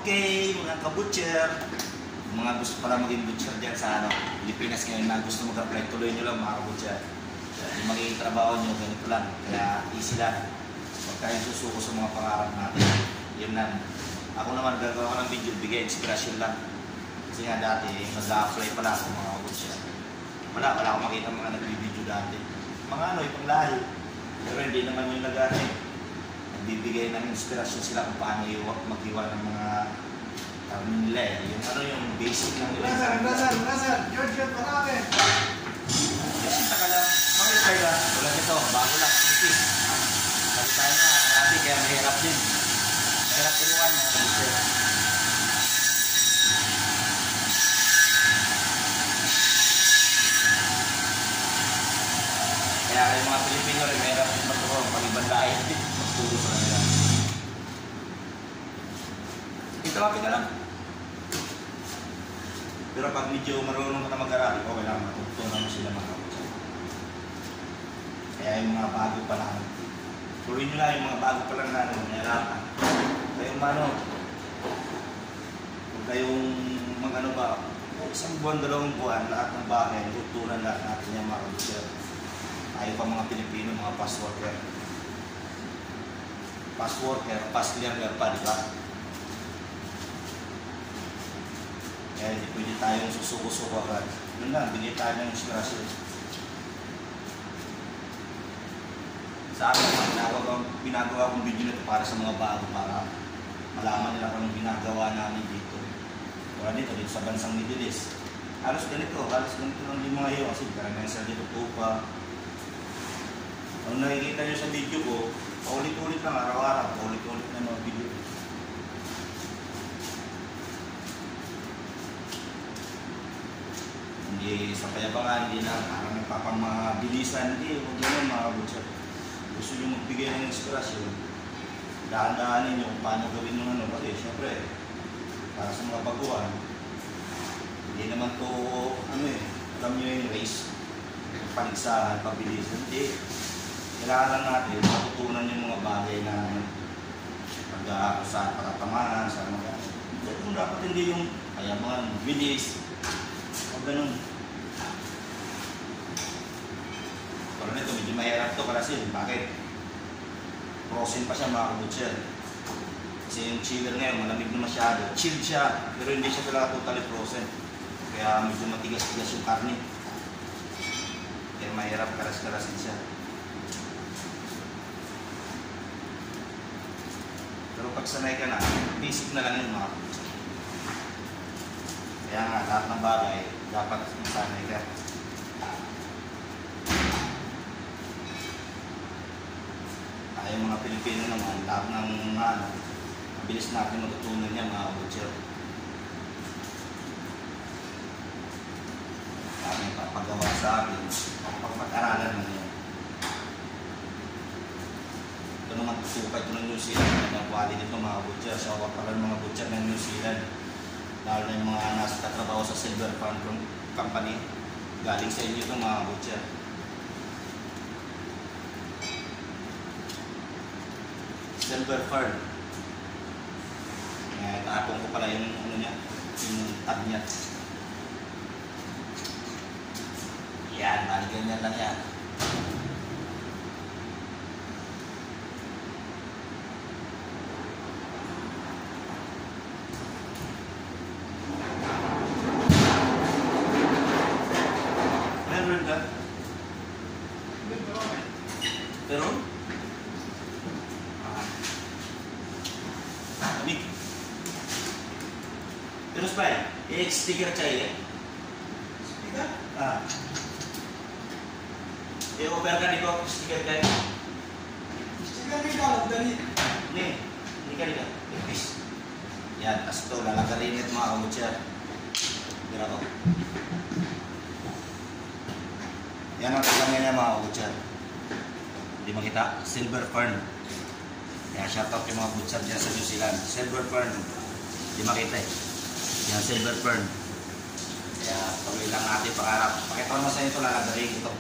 Okay, mga kabutcher. Mga gusto pala maging butcher dyan sa Pilipinas ngayon na gusto mag-apply, tuloy nyo lang mga kabutcher. Yung magiging trabaho nyo, ganito lang. Kaya easy lang. Huwag kayong susuko sa mga pangarap natin. Yun lang. Ako naman gagawa ko ng video, bigay inspirasyon lang. Kasi nga dati, mag-apply pala ako mga kabutcher. Wala akong makita mga nag-video dati. Mga ibang lahi. Pero hindi naman yung nagbibigay ng inspirasyon sila kung paano maghiwa ng mga karne nila eh. Yung basic lang nila. Nasaan? George, marami. Kasi taka lang, makikay lang. Wala nito, bago lang. Sige. Sabi tayo nga, grabe, kaya mahirap din. Mahirap tulungan mga kabutcher. Kaya kayo mga Pilipino rin, mahirap din magtulong. Pag-ibang lahi din, magtulong sa nila. Itawapin ka lang. Pero pag medyo marunong ka na mag-arali, okay lang, matutunan mo sila mga kabutcher. Kaya yung mga bago pa lang, tuloy nyo lang yung mga bago pa lang na nahirapan. Kayong huwag kayong mag-ano ba, isang buwan, 2 buwan, lahat ng bahay, tutunan lahat natin yung mga kabutcher. Tayo pa mga Pilipino, mga fast worker. Fast worker, fast learner pa, di ba? Kaya hindi pwede tayong susuko-suko agad. Yun lang, bigay tayo ng inspirasyon. Sa amin, ginagawa kong video na ito para sa mga bago, para malaman nila kung ginagawa namin dito. Wala dito sa bansang Middle East. Halos ganito lang yung mga iyo kasi karamihan sa dito tupa. Kung nakikita nyo sa video ko, paulit-ulit lang araw-araw, paulit-ulit na mga video. Hindi sa payabangan, hindi na parang nagpapamabilisan, hindi, huwag naman mga kabutcher. Gusto nyo magbigay ng inspirasyon, dahan-dahanin nyo kung paano gawin nyo ano, kasi syempre, para sa mga baguhan, hindi naman to, alam nyo yung race, paligsahan, pabilisan, hindi. Kailangan lang natin matutunan yung mga bagay na pag-aakusahan, pagkatamaan, sa mga kung dapat hindi yung payabangan, bilis, o ganun. Pero nito, medyo mahirap ito kasi bakit? Frozen pa siya mga kabutcher. Kasi yung chiller ngayon, malamig na masyado. Chilled siya, pero hindi siya talaga totally frozen. Kaya medyo matigas-tigas yung karne. Kaya mahirap karas-karasin siya. Pero pag sanay ka na, basic na lang yun mga kabutcher. Kaya nga, lahat ng bagay, dapat sanay ka. Tayo mga Pilipino naman, lahat ng mabilis natin matutunan niya mga kabutcher. Kami papagawa sa akin, pagpag-aralan mo niya. Ito naman tutupa ito ng New Zealand, ang quality nito mga kabutcher. Shout out pala ng mga butcher ng New Zealand. Lalo na yung mga nasa katrabaho sa Silver Farm Company. Galing sa inyo ito mga butcher. Silver Farm. Tapong ko pala yung niya, yung tag niya. Yan, bali ganyan lang yan. Pero terus pa sticker चाहिए sticker ये ऊपर का देखो sticker का sticker निकाल dari nih निकाल ipis yan tas to lalagarin ito mga kabutcher mira to yan ang tagangin niya mga kabutcher. Hindi makita, Silver Fern. Kaya shoutout yung mga butcher dyan sa New Zealand. Silver Fern. Hindi makita eh. Yan, Silver Fern. Kaya tuloy lang natin pangarap. Pakita ko naman sa inyo ito, lalagarin ito.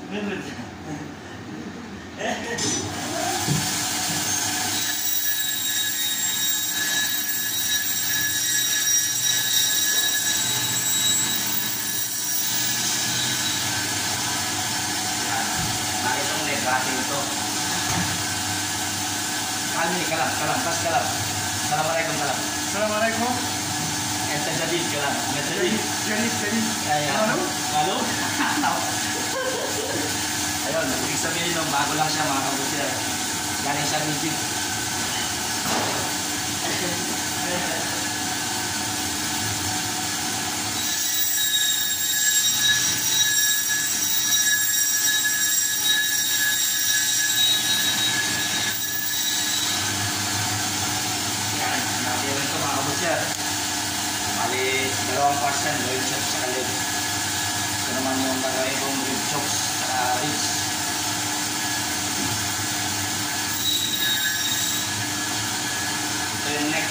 Meron. Itong leg natin ito. Kalam, pas kalam. Assalamualaikum kalam. Assalamualaikum. Ente jadid kalam. Jadi. Ayan. Halo? Halo? Ayun, ibig sabihin nung bago lang siya mga kabutser. Galing siya Egypt. Yan, natin ito mga kabutser. Bali, dalawang parts yan, loin chops sa leg. Ito naman yung gagawin kong rib chops sa ribs. Ito yung neck.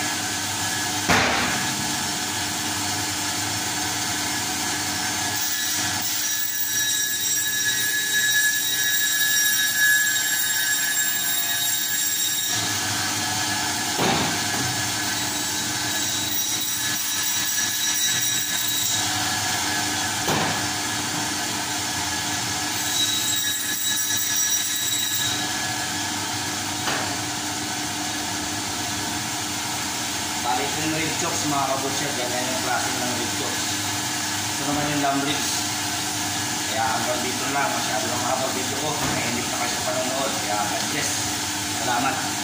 Bali ito yung rib chops mga kabutser. Ganyan yung klase ng rib chops. Ito naman yung lamb ribs. Kaya hanggang dito lang. Masyado lang mahaba video ko. Nainip na kayo sa panonood. Kaya God bless. Salamat.